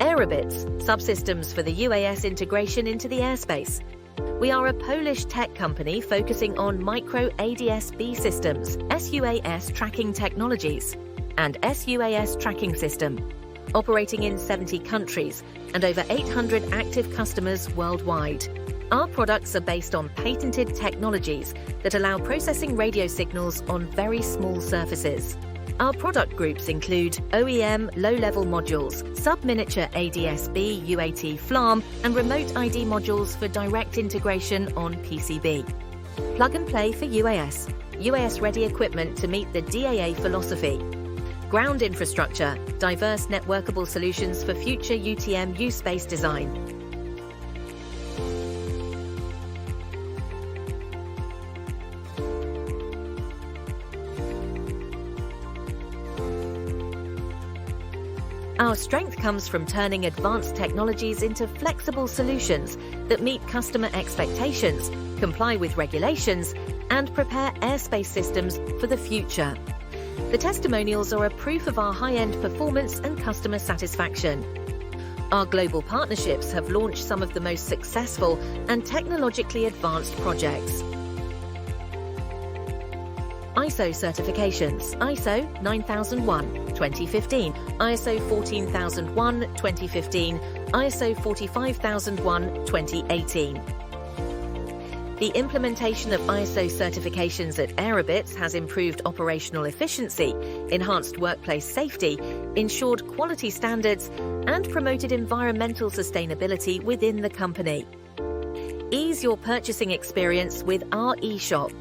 Aerobits, subsystems for the UAS integration into the airspace. We are a Polish tech company focusing on micro-ADS-B systems, SUAS tracking technologies, and SUAS tracking system, operating in 70 countries and over 800 active customers worldwide. Our products are based on patented technologies that allow processing radio signals on very small surfaces. Our product groups include OEM low-level modules, sub-miniature ADS-B UAT FLARM, and remote ID modules for direct integration on PCB. Plug-and-play for UAS, UAS-ready equipment to meet the DAA philosophy. Ground infrastructure, diverse networkable solutions for future UTM U-Space design. Our strength comes from turning advanced technologies into flexible solutions that meet customer expectations, comply with regulations, and prepare airspace systems for the future. The testimonials are a proof of our high-end performance and customer satisfaction. Our global partnerships have launched some of the most successful and technologically advanced projects. ISO certifications: ISO 9001-2015, ISO 14001-2015, ISO 45001-2018. The implementation of ISO certifications at Aerobits has improved operational efficiency, enhanced workplace safety, ensured quality standards, and promoted environmental sustainability within the company. Ease your purchasing experience with our e-shop.